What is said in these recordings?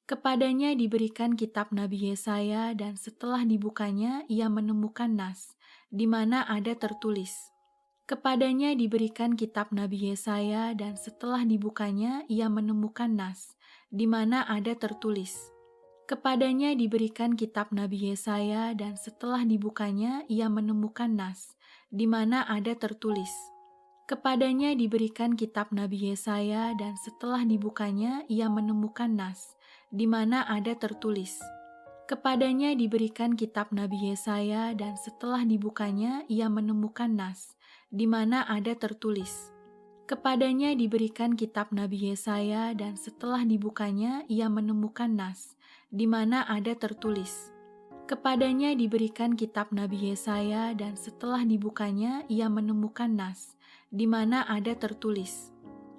Kepadanya diberikan kitab Nabi Yesaya dan setelah dibukanya ia menemukan nas, di mana ada tertulis. Kepadanya diberikan kitab Nabi Yesaya dan setelah dibukanya ia menemukan nas, di mana ada tertulis. Kepadanya diberikan kitab Nabi Yesaya dan setelah dibukanya ia menemukan nas, di mana ada tertulis. Kepadanya diberikan kitab Nabi Yesaya dan setelah dibukanya ia menemukan nas, di mana ada tertulis. Kepadanya diberikan kitab Nabi Yesaya dan setelah dibukanya ia menemukan nas, di mana ada tertulis. Kepadanya diberikan kitab Nabi Yesaya dan setelah dibukanya ia menemukan nas, di mana ada tertulis. Kepadanya diberikan kitab Nabi Yesaya dan setelah dibukanya ia menemukan nas, di mana ada tertulis.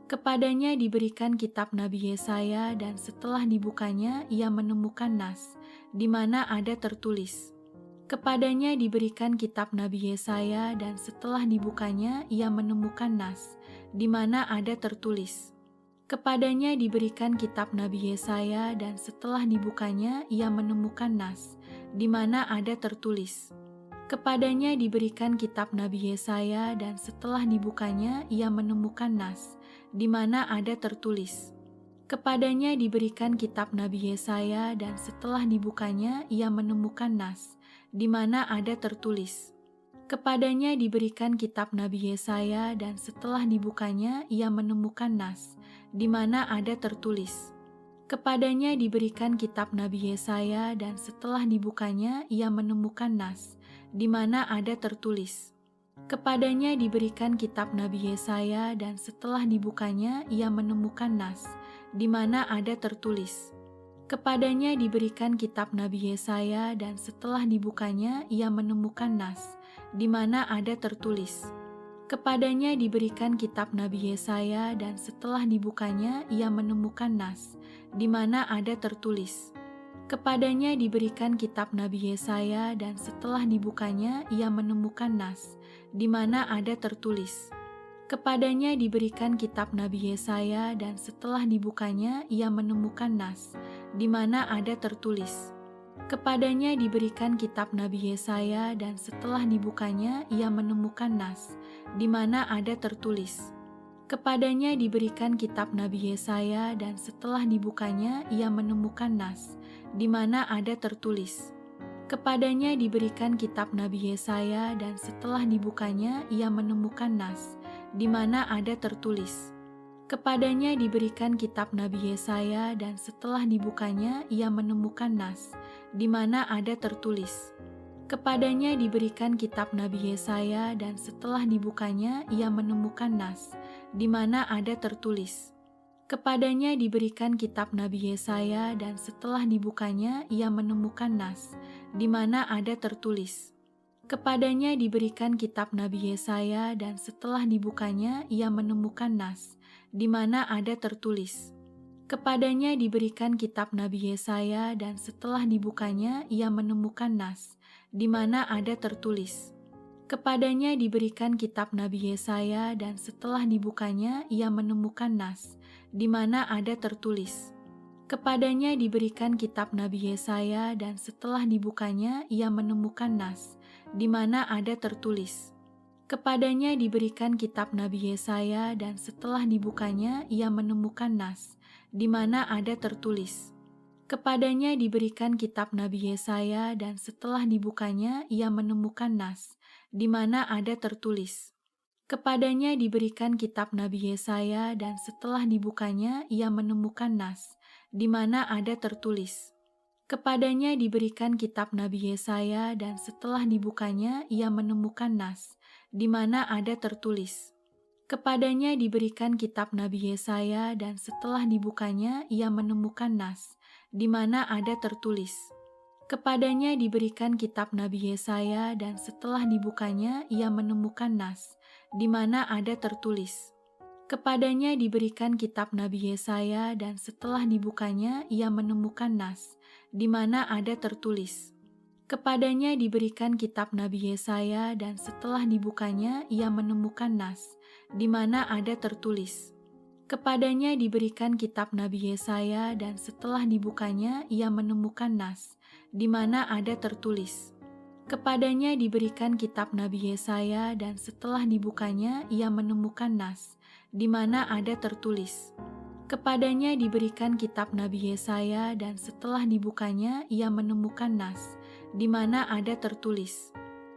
Kepadanya diberikan kitab Nabi Yesaya dan setelah dibukanya ia menemukan nas, di mana ada tertulis. Kepadanya diberikan kitab Nabi Yesaya dan setelah dibukanya ia menemukan nas, di mana ada tertulis. Kepadanya diberikan kitab Nabi Yesaya dan setelah dibukanya ia menemukan nas, di mana ada tertulis. Kepadanya diberikan kitab Nabi Yesaya dan setelah dibukanya ia menemukan nas, di mana ada tertulis. Kepadanya diberikan kitab Nabi Yesaya dan setelah dibukanya ia menemukan nas, di mana ada tertulis. Kepadanya diberikan kitab Nabi Yesaya dan setelah dibukanya ia menemukan nas, di mana ada tertulis. Kepadanya diberikan kitab Nabi Yesaya dan setelah dibukanya ia menemukan nas, di mana ada tertulis. Kepadanya diberikan kitab Nabi Yesaya dan setelah dibukanya ia menemukan nas, di mana ada tertulis. Kepadanya diberikan kitab Nabi Yesaya dan setelah dibukanya ia menemukan nas, di mana ada tertulis. Kepadanya diberikan kitab Nabi Yesaya dan setelah dibukanya ia menemukan nas, di mana ada tertulis. Kepadanya diberikan kitab Nabi Yesaya dan setelah dibukanya ia menemukan nas, di mana ada tertulis. Kepadanya diberikan kitab Nabi Yesaya dan setelah dibukanya ia menemukan nas, di mana ada tertulis. Kepadanya diberikan kitab Nabi Yesaya dan setelah dibukanya ia menemukan nas, di mana ada tertulis. Kepadanya diberikan kitab Nabi Yesaya dan setelah dibukanya ia menemukan nas, di mana ada tertulis. Kepadanya diberikan kitab Nabi Yesaya dan setelah dibukanya ia menemukan nas, di mana ada tertulis. Kepadanya diberikan kitab Nabi Yesaya dan setelah dibukanya ia menemukan nas, di mana ada tertulis. Kepadanya diberikan kitab Nabi Yesaya dan setelah dibukanya ia menemukan nas, di mana ada tertulis. Kepadanya diberikan kitab Nabi Yesaya dan setelah dibukanya ia menemukan nas, di mana ada tertulis. Kepadanya diberikan kitab Nabi Yesaya dan setelah dibukanya ia menemukan nas, di mana ada tertulis. Kepadanya diberikan kitab Nabi Yesaya dan setelah dibukanya ia menemukan nas, di mana ada tertulis. Kepadanya diberikan kitab Nabi Yesaya dan setelah dibukanya ia menemukan nas, di mana ada tertulis. Kepadanya diberikan kitab Nabi Yesaya dan setelah dibukanya ia menemukan nas, di mana ada tertulis. Kepadanya diberikan kitab Nabi Yesaya dan setelah dibukanya ia menemukan nas, di mana ada tertulis. Kepadanya diberikan kitab Nabi Yesaya dan setelah dibukanya ia menemukan nas, di mana ada tertulis. Kepadanya diberikan kitab Nabi Yesaya dan setelah dibukanya ia menemukan nas, di mana ada tertulis. Kepadanya diberikan kitab Nabi Yesaya dan setelah dibukanya ia menemukan nas, di mana ada tertulis. Kepadanya diberikan kitab Nabi Yesaya dan setelah dibukanya ia menemukan nas, di mana ada tertulis. Kepadanya diberikan kitab Nabi Yesaya dan setelah dibukanya ia menemukan nas, di mana ada tertulis. Kepadanya diberikan kitab Nabi Yesaya dan setelah dibukanya ia menemukan nas, di mana ada tertulis. Kepadanya diberikan kitab Nabi Yesaya dan setelah dibukanya ia menemukan nas, di mana ada tertulis. Kepadanya diberikan kitab Nabi Yesaya dan setelah dibukanya ia menemukan nas, di mana ada tertulis. Kepadanya diberikan kitab Nabi Yesaya dan setelah dibukanya ia menemukan nas, di mana ada tertulis. Kepadanya diberikan kitab Nabi Yesaya dan setelah dibukanya ia menemukan nas, di mana ada tertulis.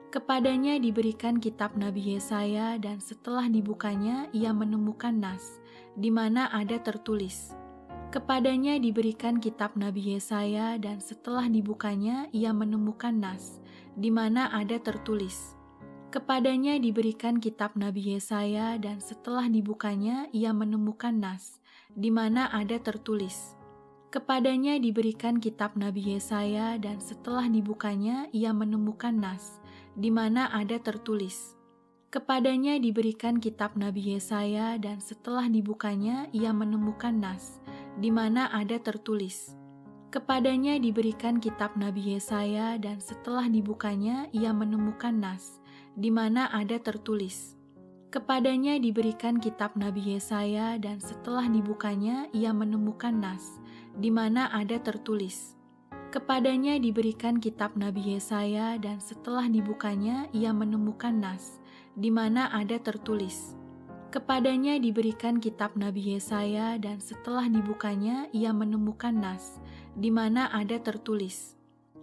Kepadanya diberikan kitab Nabi Yesaya dan setelah dibukanya ia menemukan nas, di mana ada tertulis. Kepadanya diberikan kitab Nabi Yesaya dan setelah dibukanya ia menemukan nas, di mana ada tertulis. Kepadanya diberikan kitab Nabi Yesaya dan setelah dibukanya ia menemukan nas, di mana ada tertulis. Kepadanya diberikan kitab Nabi Yesaya dan setelah dibukanya ia menemukan nas, di mana ada tertulis. Kepadanya diberikan kitab Nabi Yesaya dan setelah dibukanya ia menemukan nas, di mana ada tertulis. Kepadanya diberikan kitab Nabi Yesaya dan setelah dibukanya ia menemukan nas, di mana ada tertulis. Kepadanya diberikan kitab Nabi Yesaya dan setelah dibukanya ia menemukan nas, di mana ada tertulis. Kepadanya diberikan kitab Nabi Yesaya dan setelah dibukanya ia menemukan nas, di mana ada tertulis. Kepadanya diberikan kitab Nabi Yesaya dan setelah dibukanya ia menemukan nas, di mana ada tertulis.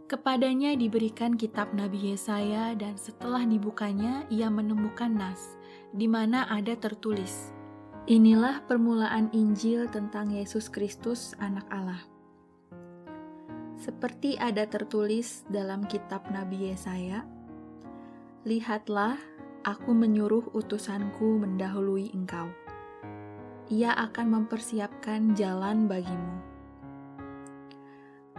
Kepadanya diberikan kitab Nabi Yesaya dan setelah dibukanya ia menemukan nas, di mana ada tertulis. Inilah permulaan Injil tentang Yesus Kristus, Anak Allah. Seperti ada tertulis dalam kitab Nabi Yesaya, "Lihatlah, aku menyuruh utusanku mendahului engkau. Ia akan mempersiapkan jalan bagimu."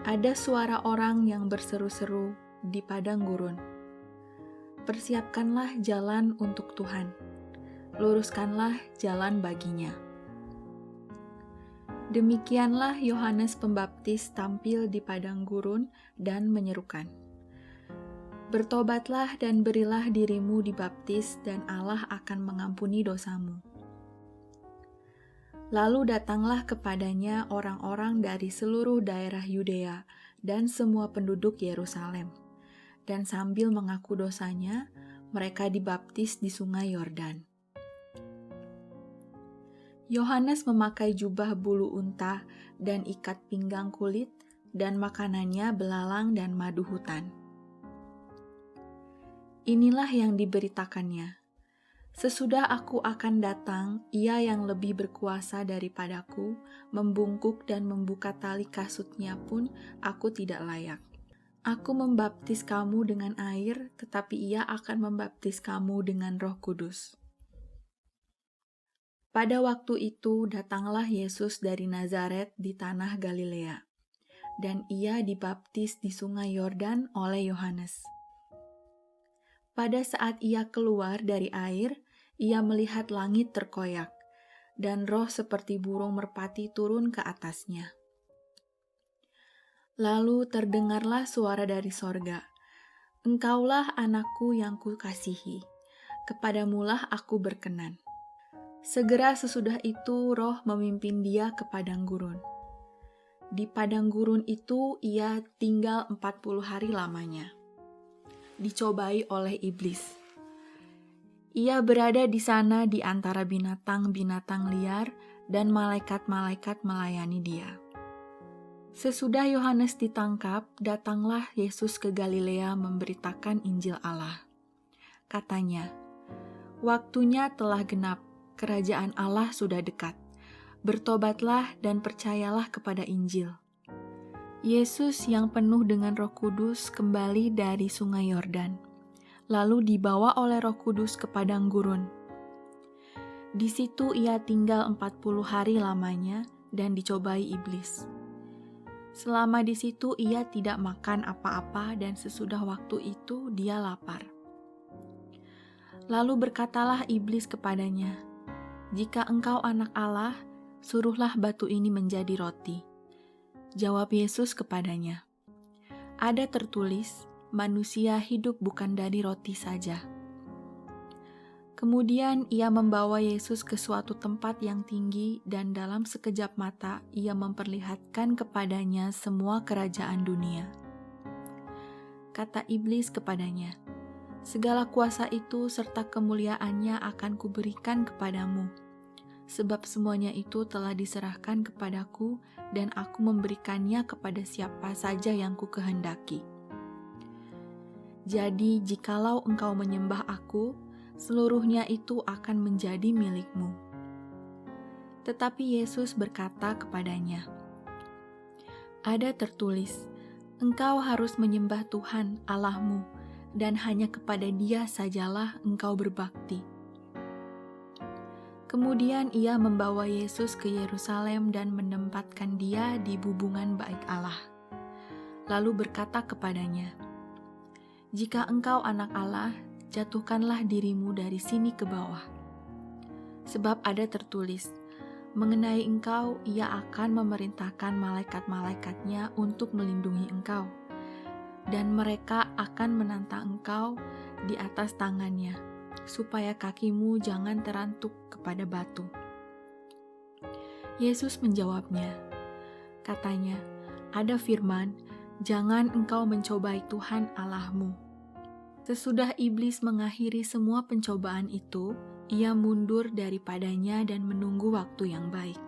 Ada suara orang yang berseru-seru di padang gurun, "Persiapkanlah jalan untuk Tuhan, luruskanlah jalan baginya." Demikianlah Yohanes Pembaptis tampil di padang gurun dan menyerukan, "Bertobatlah dan berilah dirimu dibaptis dan Allah akan mengampuni dosamu." Lalu datanglah kepadanya orang-orang dari seluruh daerah Yudea dan semua penduduk Yerusalem, dan sambil mengaku dosanya, mereka dibaptis di sungai Yordan. Yohanes memakai jubah bulu unta dan ikat pinggang kulit, dan makanannya belalang dan madu hutan. Inilah yang diberitakannya, "Sesudah aku akan datang, ia yang lebih berkuasa daripadaku, membungkuk dan membuka tali kasutnya pun aku tidak layak. Aku membaptis kamu dengan air, tetapi ia akan membaptis kamu dengan Roh Kudus." Pada waktu itu datanglah Yesus dari Nazaret di tanah Galilea, dan ia dibaptis di sungai Yordan oleh Yohanes. Pada saat ia keluar dari air, ia melihat langit terkoyak, dan roh seperti burung merpati turun ke atasnya. Lalu terdengarlah suara dari sorga, "Engkaulah anakku yang kukasihi, kepadamulah aku berkenan." Segera sesudah itu roh memimpin dia ke padang gurun. Di padang gurun itu ia tinggal 40 hari lamanya, dicobai oleh iblis. Ia berada di sana di antara binatang-binatang liar dan malaikat-malaikat melayani dia. Sesudah Yohanes ditangkap, datanglah Yesus ke Galilea memberitakan Injil Allah. Katanya, "Waktunya telah genap, kerajaan Allah sudah dekat. Bertobatlah dan percayalah kepada Injil." Yesus yang penuh dengan Roh Kudus kembali dari sungai Yordan, lalu dibawa oleh Roh Kudus ke padang gurun. Di situ ia tinggal 40 hari lamanya dan dicobai iblis. Selama di situ ia tidak makan apa-apa dan sesudah waktu itu dia lapar. Lalu berkatalah iblis kepadanya, "Jika engkau anak Allah, suruhlah batu ini menjadi roti." Jawab Yesus kepadanya, "Ada tertulis, manusia hidup bukan dari roti saja." Kemudian ia membawa Yesus ke suatu tempat yang tinggi dan dalam sekejap mata ia memperlihatkan kepadanya semua kerajaan dunia. Kata iblis kepadanya, "Segala kuasa itu serta kemuliaannya akan kuberikan kepadamu, sebab semuanya itu telah diserahkan kepadaku dan aku memberikannya kepada siapa saja yang kukehendaki. Jadi jikalau engkau menyembah aku, seluruhnya itu akan menjadi milikmu." Tetapi Yesus berkata kepadanya, "Ada tertulis, engkau harus menyembah Tuhan Allahmu, dan hanya kepada Dia sajalah engkau berbakti." Kemudian ia membawa Yesus ke Yerusalem dan menempatkan Dia di bubungan bait Allah. Lalu berkata kepadanya, "Jika engkau anak Allah, jatuhkanlah dirimu dari sini ke bawah. Sebab ada tertulis, mengenai engkau ia akan memerintahkan malaikat-malaikatnya untuk melindungi engkau, dan mereka akan menantang engkau di atas tangannya, supaya kakimu jangan terantuk kepada batu." Yesus menjawabnya, katanya, "Ada firman, jangan engkau mencobai Tuhan Allahmu." Sesudah iblis mengakhiri semua pencobaan itu, ia mundur daripadanya dan menunggu waktu yang baik.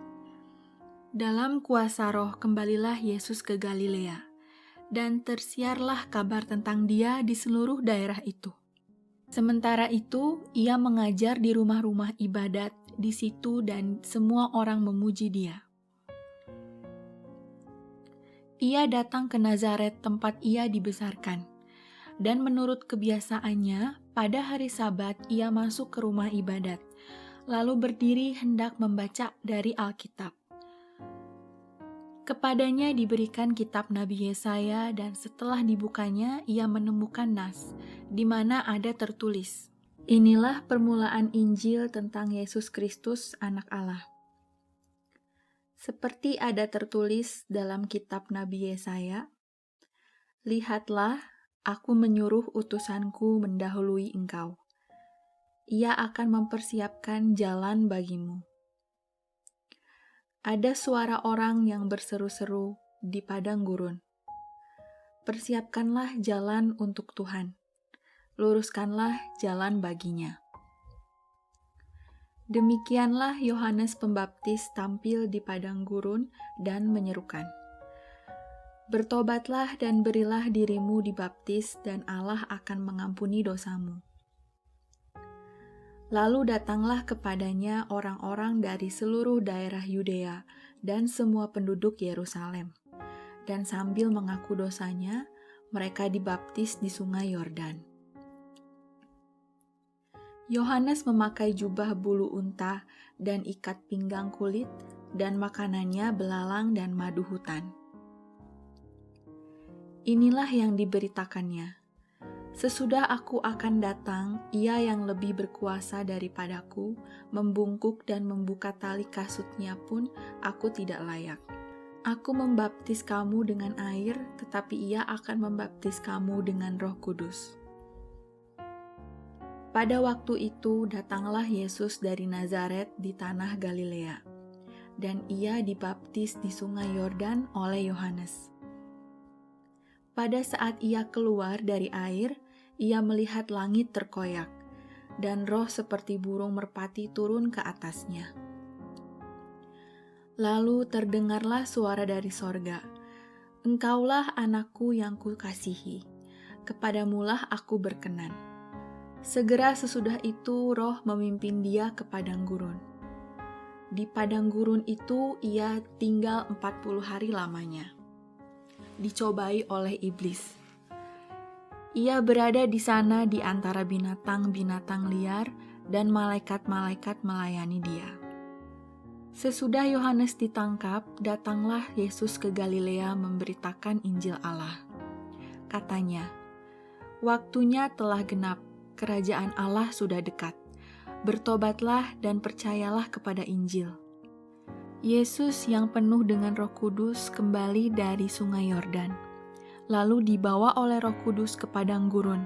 Dalam kuasa Roh kembalilah Yesus ke Galilea, dan tersiarlah kabar tentang Dia di seluruh daerah itu. Sementara itu, ia mengajar di rumah-rumah ibadat di situ dan semua orang memuji Dia. Ia datang ke Nazaret tempat ia dibesarkan. Dan menurut kebiasaannya, pada hari Sabat ia masuk ke rumah ibadat, lalu berdiri hendak membaca dari Alkitab. Kepadanya diberikan kitab Nabi Yesaya, dan setelah dibukanya ia menemukan nas, di mana ada tertulis, "Inilah permulaan Injil tentang Yesus Kristus, Anak Allah." Seperti ada tertulis dalam kitab Nabi Yesaya, "Lihatlah, aku menyuruh utusanku mendahului engkau. Ia akan mempersiapkan jalan bagimu." Ada suara orang yang berseru-seru di padang gurun, "Persiapkanlah jalan untuk Tuhan, luruskanlah jalan baginya." Demikianlah Yohanes Pembaptis tampil di padang gurun dan menyerukan, "Bertobatlah dan berilah dirimu dibaptis, dan Allah akan mengampuni dosamu." Lalu datanglah kepadanya orang-orang dari seluruh daerah Yudea dan semua penduduk Yerusalem, dan sambil mengaku dosanya, mereka dibaptis di sungai Yordan. Yohanes memakai jubah bulu unta dan ikat pinggang kulit, dan makanannya belalang dan madu hutan. Inilah yang diberitakannya, "Sesudah aku akan datang, ia yang lebih berkuasa daripadaku, membungkuk dan membuka tali kasutnya pun aku tidak layak. Aku membaptis kamu dengan air, tetapi ia akan membaptis kamu dengan Roh Kudus." Pada waktu itu datanglah Yesus dari Nazaret di tanah Galilea, dan ia dibaptis di sungai Yordan oleh Yohanes. Pada saat ia keluar dari air, ia melihat langit terkoyak, dan roh seperti burung merpati turun ke atasnya. Lalu terdengarlah suara dari sorga, "Engkaulah anakku yang kukasihi, kepadamulah aku berkenan." Segera sesudah itu roh memimpin dia ke padang gurun. Di padang gurun itu ia tinggal 40 hari lamanya, dicobai oleh iblis. Ia berada di sana di antara binatang-binatang liar, dan malaikat-malaikat melayani dia. Sesudah Yohanes ditangkap, datanglah Yesus ke Galilea memberitakan Injil Allah. Katanya, "Waktunya telah genap, kerajaan Allah sudah dekat. Bertobatlah dan percayalah kepada Injil." Yesus yang penuh dengan Roh Kudus kembali dari sungai Yordan, lalu dibawa oleh Roh Kudus ke padang gurun.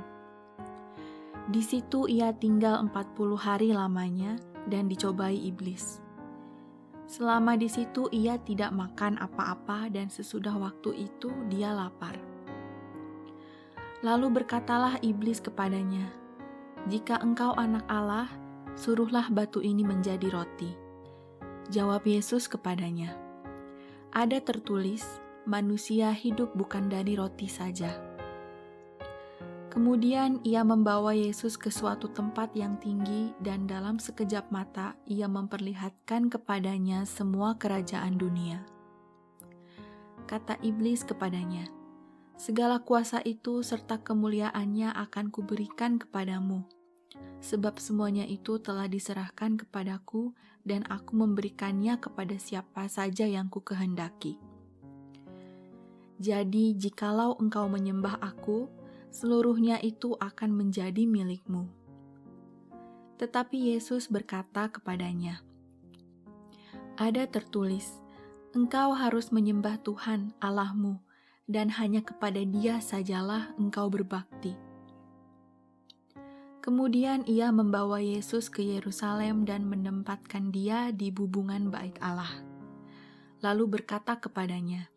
Di situ ia tinggal 40 hari lamanya dan dicobai iblis. Selama di situ ia tidak makan apa-apa dan sesudah waktu itu dia lapar. Lalu berkatalah iblis kepadanya, "Jika engkau anak Allah, suruhlah batu ini menjadi roti." Jawab Yesus kepadanya, "Ada tertulis, manusia hidup bukan dari roti saja." Kemudian ia membawa Yesus ke suatu tempat yang tinggi dan dalam sekejap mata ia memperlihatkan kepadanya semua kerajaan dunia. Kata iblis kepadanya, "Segala kuasa itu serta kemuliaannya akan kuberikan kepadamu, sebab semuanya itu telah diserahkan kepadaku dan aku memberikannya kepada siapa saja yang kukehendaki. Jadi jikalau engkau menyembah aku, seluruhnya itu akan menjadi milikmu." Tetapi Yesus berkata kepadanya, "Ada tertulis, engkau harus menyembah Tuhan Allahmu, dan hanya kepada Dia sajalah engkau berbakti." Kemudian ia membawa Yesus ke Yerusalem dan menempatkan dia di bubungan bait Allah. Lalu berkata kepadanya,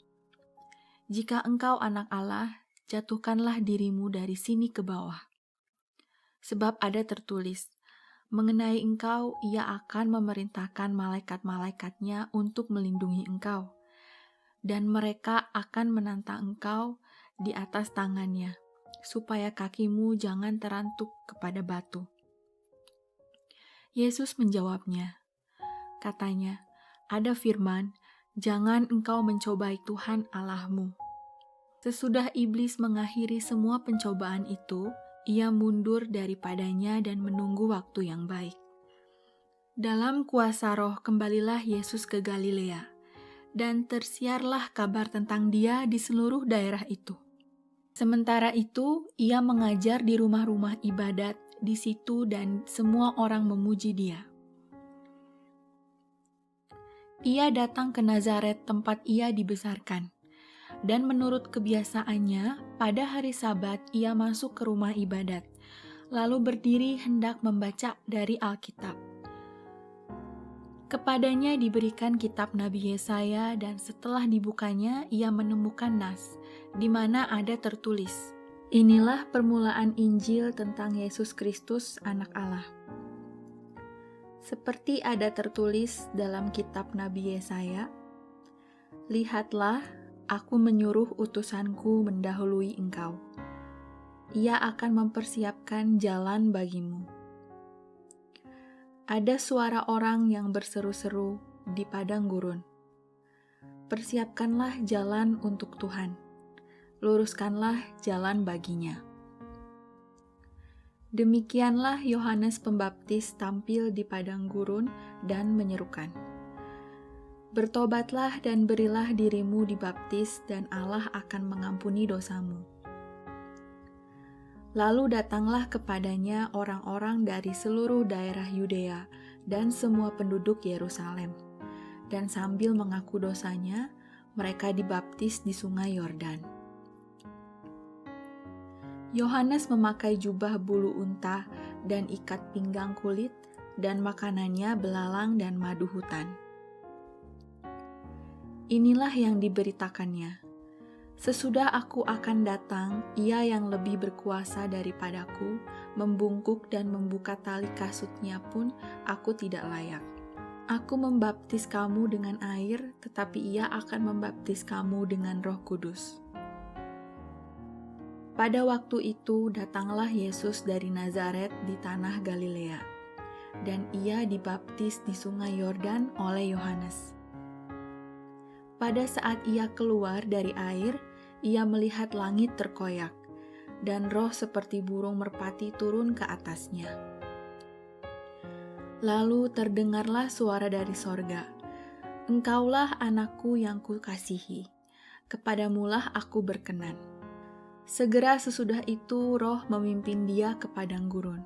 "Jika engkau anak Allah, jatuhkanlah dirimu dari sini ke bawah. Sebab ada tertulis, mengenai engkau ia akan memerintahkan malaikat-malaikatnya untuk melindungi engkau, dan mereka akan menantang engkau di atas tangannya, supaya kakimu jangan terantuk kepada batu." Yesus menjawabnya, katanya, "Ada firman, jangan engkau mencobai Tuhan Allahmu." Sesudah iblis mengakhiri semua pencobaan itu, ia mundur daripadanya dan menunggu waktu yang baik. Dalam kuasa Roh kembalilah Yesus ke Galilea, dan tersiarlah kabar tentang Dia di seluruh daerah itu. Sementara itu, ia mengajar di rumah-rumah ibadat di situ dan semua orang memuji Dia. Ia datang ke Nazaret tempat ia dibesarkan. Dan menurut kebiasaannya, pada hari Sabat ia masuk ke rumah ibadat, lalu berdiri hendak membaca dari Alkitab. Kepadanya diberikan kitab Nabi Yesaya, dan setelah dibukanya ia menemukan nas, di mana ada tertulis, "Inilah permulaan Injil tentang Yesus Kristus, Anak Allah." Seperti ada tertulis dalam kitab Nabi Yesaya, "Lihatlah, aku menyuruh utusanku mendahului engkau. Ia akan mempersiapkan jalan bagimu." Ada suara orang yang berseru-seru di padang gurun, "Persiapkanlah jalan untuk Tuhan, luruskanlah jalan baginya." Demikianlah Yohanes Pembaptis tampil di padang gurun dan menyerukan, "Bertobatlah dan berilah dirimu dibaptis dan Allah akan mengampuni dosamu." Lalu datanglah kepadanya orang-orang dari seluruh daerah Yudea dan semua penduduk Yerusalem, dan sambil mengaku dosanya, mereka dibaptis di sungai Yordan. Yohanes memakai jubah bulu unta dan ikat pinggang kulit, dan makanannya belalang dan madu hutan. Inilah yang diberitakannya, "Sesudah aku akan datang, ia yang lebih berkuasa daripadaku, membungkuk dan membuka tali kasutnya pun aku tidak layak. Aku membaptis kamu dengan air, tetapi ia akan membaptis kamu dengan Roh Kudus." Pada waktu itu datanglah Yesus dari Nazaret di tanah Galilea, dan ia dibaptis di sungai Yordan oleh Yohanes. Pada saat ia keluar dari air, ia melihat langit terkoyak, dan roh seperti burung merpati turun ke atasnya. Lalu terdengarlah suara dari sorga, "Engkaulah anakku yang kukasihi, kepadamulah aku berkenan." Segera sesudah itu roh memimpin dia ke padang gurun.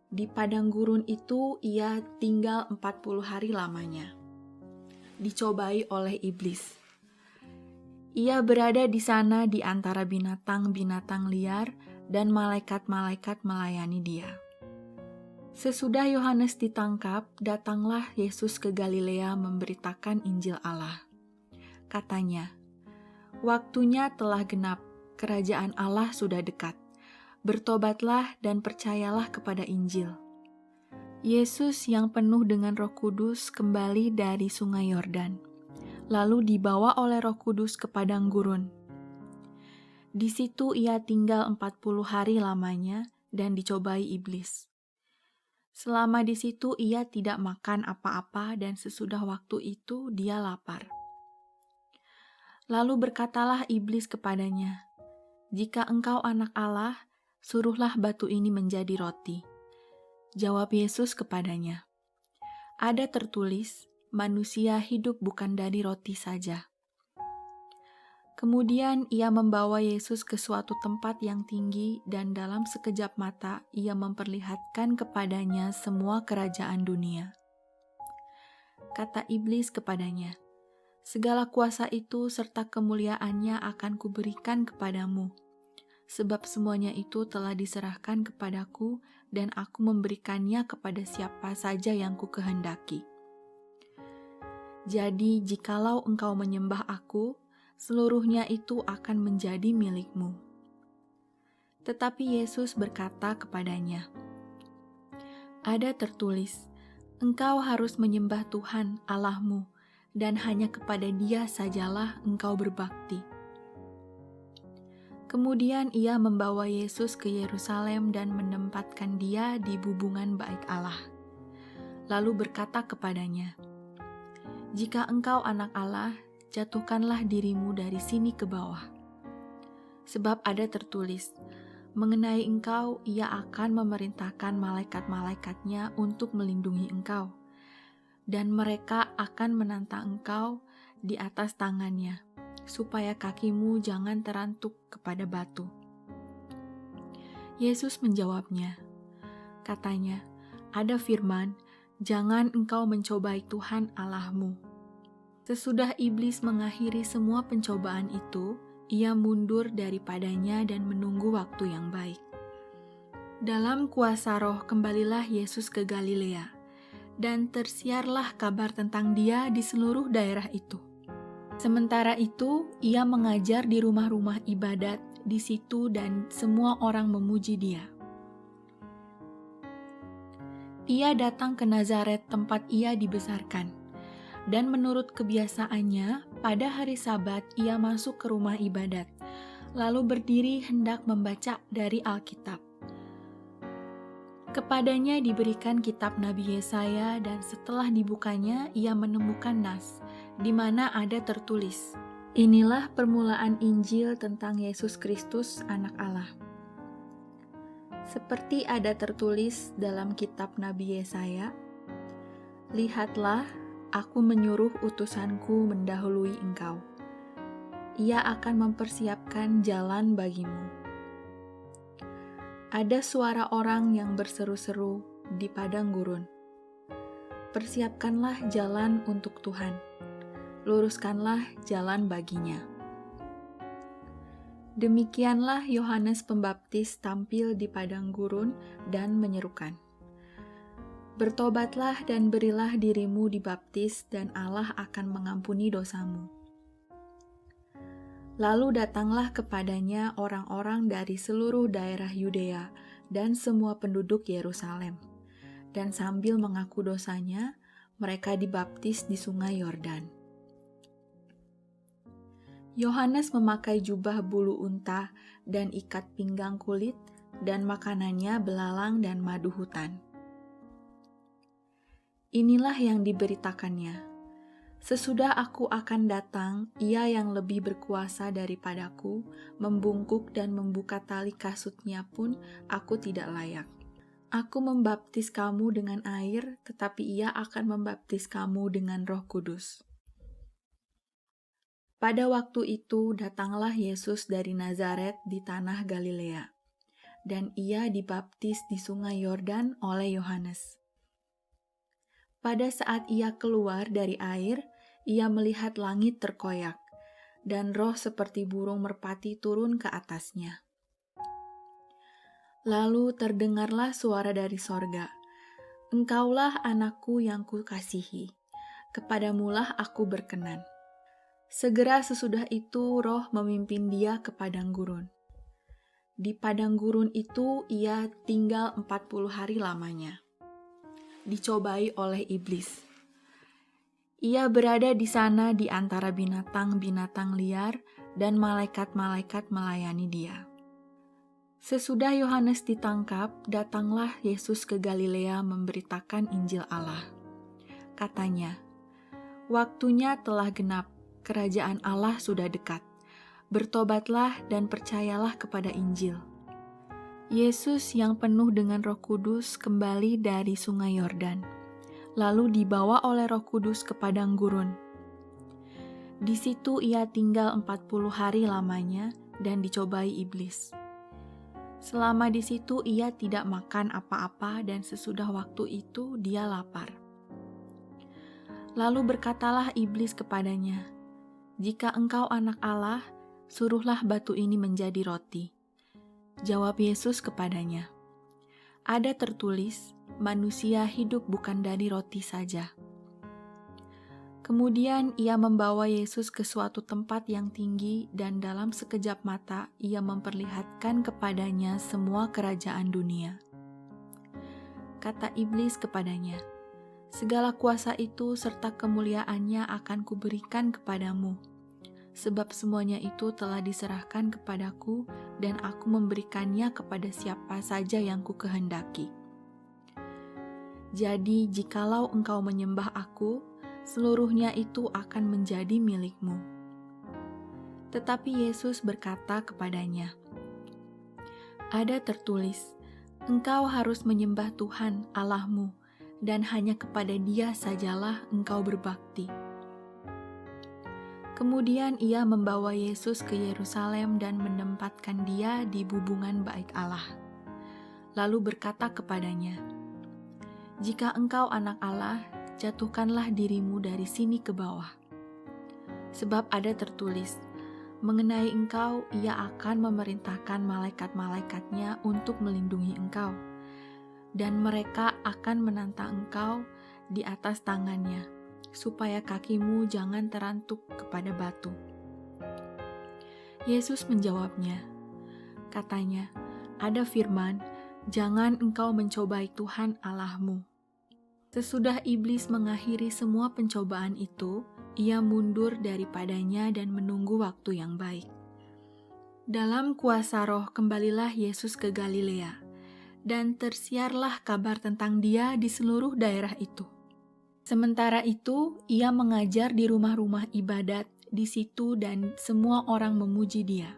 Di padang gurun itu ia tinggal 40 hari lamanya, dicobai oleh iblis. Ia berada di sana di antara binatang-binatang liar dan malaikat-malaikat melayani dia. Sesudah Yohanes ditangkap, datanglah Yesus ke Galilea memberitakan Injil Allah. Katanya, "Waktunya telah genap, kerajaan Allah sudah dekat. Bertobatlah dan percayalah kepada Injil." Yesus yang penuh dengan Roh Kudus kembali dari Sungai Yordan, lalu dibawa oleh Roh Kudus ke padang gurun. Di situ ia tinggal 40 hari lamanya dan dicobai iblis. Selama di situ ia tidak makan apa-apa dan sesudah waktu itu dia lapar. Lalu berkatalah iblis kepadanya, "Jika engkau anak Allah, suruhlah batu ini menjadi roti." Jawab Yesus kepadanya, "Ada tertulis, manusia hidup bukan dari roti saja." Kemudian ia membawa Yesus ke suatu tempat yang tinggi dan dalam sekejap mata ia memperlihatkan kepadanya semua kerajaan dunia. Kata iblis kepadanya, "Segala kuasa itu serta kemuliaannya akan kuberikan kepadamu, sebab semuanya itu telah diserahkan kepadaku dan aku memberikannya kepada siapa saja yang kukehendaki. Jadi jikalau engkau menyembah aku, seluruhnya itu akan menjadi milikmu." Tetapi Yesus berkata kepadanya, "Ada tertulis, engkau harus menyembah Tuhan Allahmu, dan hanya kepada Dia sajalah engkau berbakti." Kemudian ia membawa Yesus ke Yerusalem dan menempatkan dia di bubungan bait Allah. Lalu berkata kepadanya, "Jika engkau anak Allah, jatuhkanlah dirimu dari sini ke bawah. Sebab ada tertulis, mengenai engkau ia akan memerintahkan malaikat-malaikatnya untuk melindungi engkau, dan mereka akan menantang engkau di atas tangannya, supaya kakimu jangan terantuk kepada batu." Yesus menjawabnya, katanya, "Ada firman, jangan engkau mencobai Tuhan Allahmu." Sesudah iblis mengakhiri semua pencobaan itu, ia mundur daripadanya dan menunggu waktu yang baik. Dalam kuasa Roh kembalilah Yesus ke Galilea, dan tersiarlah kabar tentang dia di seluruh daerah itu. Sementara itu, ia mengajar di rumah-rumah ibadat di situ dan semua orang memuji dia. Ia datang ke Nazaret tempat ia dibesarkan, dan menurut kebiasaannya, pada hari Sabat ia masuk ke rumah ibadat, lalu berdiri hendak membaca dari Alkitab. Kepadanya diberikan kitab Nabi Yesaya dan setelah dibukanya ia menemukan nas, di mana ada tertulis, "Inilah permulaan Injil tentang Yesus Kristus anak Allah." Seperti ada tertulis dalam kitab Nabi Yesaya, "Lihatlah, aku menyuruh utusanku mendahului engkau. Ia akan mempersiapkan jalan bagimu." Ada suara orang yang berseru-seru di padang gurun, "Persiapkanlah jalan untuk Tuhan, luruskanlah jalan baginya." Demikianlah Yohanes Pembaptis tampil di padang gurun dan menyerukan, "Bertobatlah dan berilah dirimu dibaptis dan Allah akan mengampuni dosamu." Lalu datanglah kepadanya orang-orang dari seluruh daerah Yudea dan semua penduduk Yerusalem, dan sambil mengaku dosanya, mereka dibaptis di Sungai Yordan. Yohanes memakai jubah bulu unta dan ikat pinggang kulit, dan makanannya belalang dan madu hutan. Inilah yang diberitakannya, "Sesudah aku akan datang, ia yang lebih berkuasa daripadaku, membungkuk dan membuka tali kasutnya pun aku tidak layak. Aku membaptis kamu dengan air, tetapi ia akan membaptis kamu dengan Roh Kudus." Pada waktu itu datanglah Yesus dari Nazaret di tanah Galilea, dan ia dibaptis di Sungai Yordan oleh Yohanes. Pada saat ia keluar dari air, ia melihat langit terkoyak, dan roh seperti burung merpati turun ke atasnya. Lalu terdengarlah suara dari sorga, "Engkaulah anakku yang kukasihi, kepadamulah aku berkenan." Segera sesudah itu roh memimpin dia ke padang gurun. Di padang gurun itu ia tinggal 40 hari lamanya, dicobai oleh iblis. Ia berada di sana di antara binatang-binatang liar dan malaikat-malaikat melayani dia. Sesudah Yohanes ditangkap, datanglah Yesus ke Galilea memberitakan Injil Allah. Katanya, "Waktunya telah genap, kerajaan Allah sudah dekat. Bertobatlah dan percayalah kepada Injil." Yesus yang penuh dengan Roh Kudus kembali dari Sungai Yordan, lalu dibawa oleh Roh Kudus ke padang gurun. Di situ ia tinggal 40 hari lamanya dan dicobai iblis. Selama di situ ia tidak makan apa-apa dan sesudah waktu itu dia lapar. Lalu berkatalah iblis kepadanya, "Jika engkau anak Allah, suruhlah batu ini menjadi roti." Jawab Yesus kepadanya, "Ada tertulis, manusia hidup bukan dari roti saja." Kemudian ia membawa Yesus ke suatu tempat yang tinggi dan dalam sekejap mata ia memperlihatkan kepadanya semua kerajaan dunia. Kata iblis kepadanya, "Segala kuasa itu serta kemuliaannya akan kuberikan kepadamu, sebab semuanya itu telah diserahkan kepadaku dan aku memberikannya kepada siapa saja yang kukehendaki. Jadi jikalau engkau menyembah aku, seluruhnya itu akan menjadi milikmu." Tetapi Yesus berkata kepadanya, "Ada tertulis, engkau harus menyembah Tuhan Allahmu, dan hanya kepada Dia sajalah engkau berbakti." Kemudian ia membawa Yesus ke Yerusalem dan menempatkan dia di bubungan bait Allah. Lalu berkata kepadanya, "Jika engkau anak Allah, jatuhkanlah dirimu dari sini ke bawah. Sebab ada tertulis, mengenai engkau ia akan memerintahkan malaikat-malaikatnya untuk melindungi engkau, dan mereka akan menantang engkau di atas tangannya, supaya kakimu jangan terantuk kepada batu." Yesus menjawabnya, katanya, "Ada firman, jangan engkau mencobai Tuhan Allahmu." Sesudah iblis mengakhiri semua pencobaan itu, ia mundur daripadanya dan menunggu waktu yang baik. Dalam kuasa Roh kembalilah Yesus ke Galilea, dan tersiarlah kabar tentang dia di seluruh daerah itu. Sementara itu, ia mengajar di rumah-rumah ibadat di situ dan semua orang memuji dia.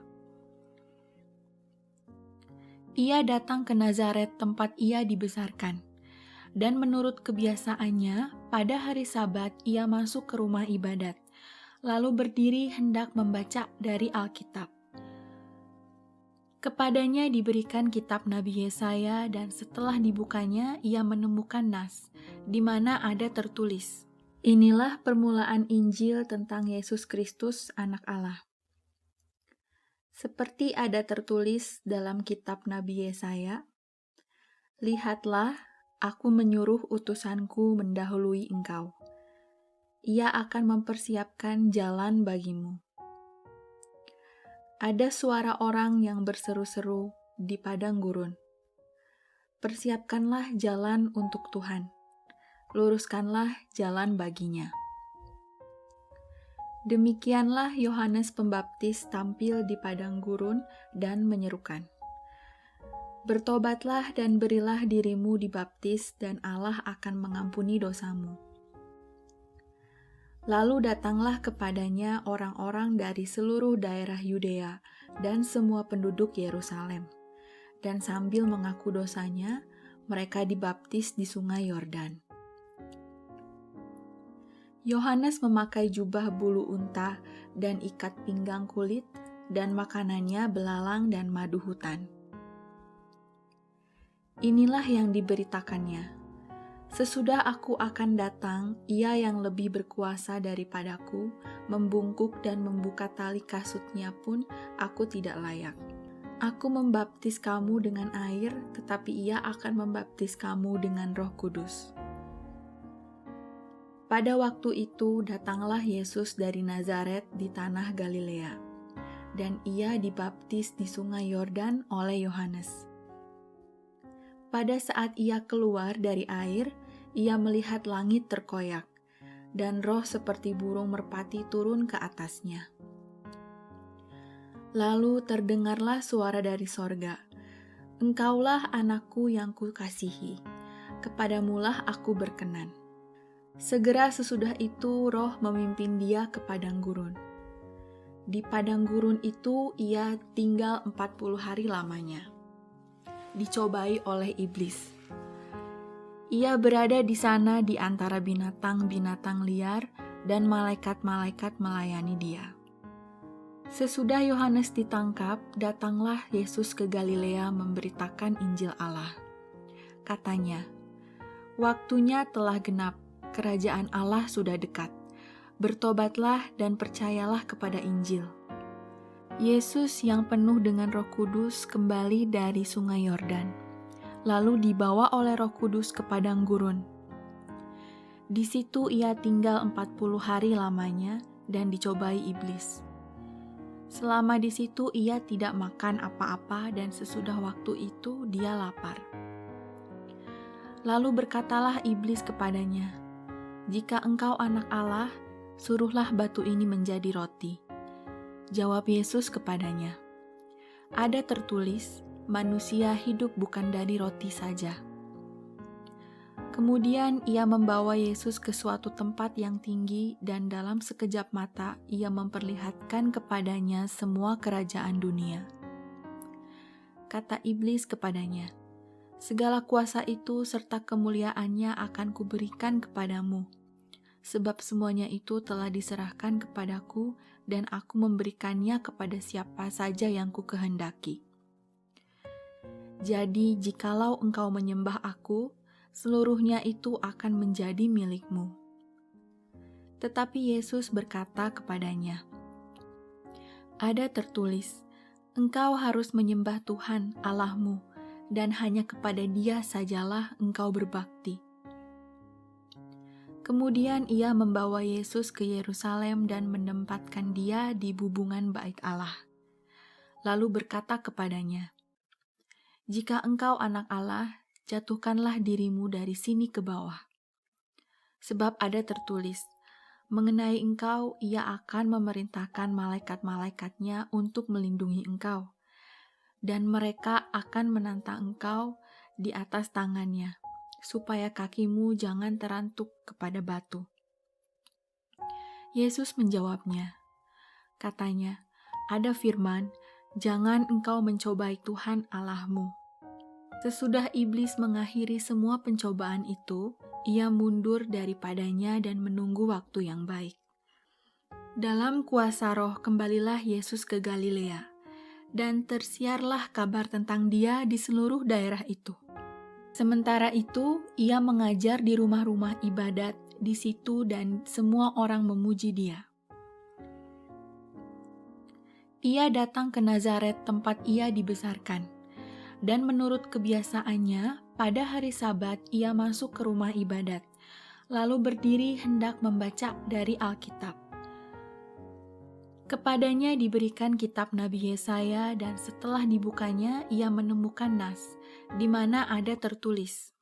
Ia datang ke Nazaret tempat ia dibesarkan. Dan menurut kebiasaannya, pada hari Sabat ia masuk ke rumah ibadat, lalu berdiri hendak membaca dari Alkitab. Kepadanya diberikan kitab Nabi Yesaya dan setelah dibukanya ia menemukan nas, di mana ada tertulis, "Inilah permulaan Injil tentang Yesus Kristus anak Allah." Seperti ada tertulis dalam kitab Nabi Yesaya, "Lihatlah, aku menyuruh utusanku mendahului engkau. Ia akan mempersiapkan jalan bagimu." Ada suara orang yang berseru-seru di padang gurun, "Persiapkanlah jalan untuk Tuhan, luruskanlah jalan baginya." Demikianlah Yohanes Pembaptis tampil di padang gurun dan menyerukan, "Bertobatlah dan berilah dirimu dibaptis dan Allah akan mengampuni dosamu." Lalu datanglah kepadanya orang-orang dari seluruh daerah Yudea dan semua penduduk Yerusalem. Dan sambil mengaku dosanya, mereka dibaptis di Sungai Yordan. Yohanes memakai jubah bulu unta dan ikat pinggang kulit, dan makanannya belalang dan madu hutan. Inilah yang diberitakannya, "Sesudah aku akan datang, ia yang lebih berkuasa daripadaku, membungkuk dan membuka tali kasutnya pun aku tidak layak." Aku membaptis kamu dengan air, tetapi ia akan membaptis kamu dengan Roh Kudus. Pada waktu itu datanglah Yesus dari Nazaret di tanah Galilea, dan ia dibaptis di sungai Yordan oleh Yohanes. Pada saat ia keluar dari air, ia melihat langit terkoyak, dan roh seperti burung merpati turun ke atasnya. Lalu terdengarlah suara dari sorga, "Engkaulah anakku yang kukasihi, kepadamulah aku berkenan." Segera sesudah itu roh memimpin dia ke padang gurun. Di padang gurun itu ia tinggal 40 hari lamanya. Dicobai oleh iblis. Ia berada di sana di antara binatang-binatang liar dan malaikat-malaikat melayani dia. Sesudah Yohanes ditangkap, datanglah Yesus ke Galilea memberitakan Injil Allah. Katanya, "Waktunya telah genap, kerajaan Allah sudah dekat. Bertobatlah dan percayalah kepada Injil." Yesus yang penuh dengan Roh Kudus kembali dari sungai Yordan, lalu dibawa oleh Roh Kudus ke padang gurun. Di situ ia tinggal 40 hari lamanya dan dicobai iblis. Selama di situ ia tidak makan apa-apa dan sesudah waktu itu dia lapar. Lalu berkatalah iblis kepadanya, "Jika engkau anak Allah, suruhlah batu ini menjadi roti." Jawab Yesus kepadanya, "Ada tertulis, manusia hidup bukan dari roti saja." Kemudian ia membawa Yesus ke suatu tempat yang tinggi dan dalam sekejap mata ia memperlihatkan kepadanya semua kerajaan dunia. Kata iblis kepadanya, "Segala kuasa itu serta kemuliaannya akan kuberikan kepadamu, sebab semuanya itu telah diserahkan kepadaku dan aku memberikannya kepada siapa saja yang kukehendaki. Jadi jikalau engkau menyembah aku, seluruhnya itu akan menjadi milikmu." Tetapi Yesus berkata kepadanya, "Ada tertulis, engkau harus menyembah Tuhan Allahmu, dan hanya kepada Dia sajalah engkau berbakti." Kemudian ia membawa Yesus ke Yerusalem dan menempatkan dia di bubungan bait Allah. Lalu berkata kepadanya, "Jika engkau anak Allah, jatuhkanlah dirimu dari sini ke bawah. Sebab ada tertulis, mengenai engkau ia akan memerintahkan malaikat-malaikatnya untuk melindungi engkau, dan mereka akan menantang engkau di atas tangannya, supaya kakimu jangan terantuk kepada batu." Yesus menjawabnya, katanya, "Ada firman, jangan engkau mencobai Tuhan Allahmu." Sesudah iblis mengakhiri semua pencobaan itu, ia mundur daripadanya dan menunggu waktu yang baik. Dalam kuasa Roh kembalilah Yesus ke Galilea, dan tersiarlah kabar tentang dia di seluruh daerah itu. Sementara itu, ia mengajar di rumah-rumah ibadat di situ dan semua orang memuji dia. Ia datang ke Nazaret tempat ia dibesarkan. Dan menurut kebiasaannya, pada hari Sabat ia masuk ke rumah ibadat, lalu berdiri hendak membaca dari Alkitab. Kepadanya diberikan kitab Nabi Yesaya dan setelah dibukanya ia menemukan nas, di mana ada tertulis,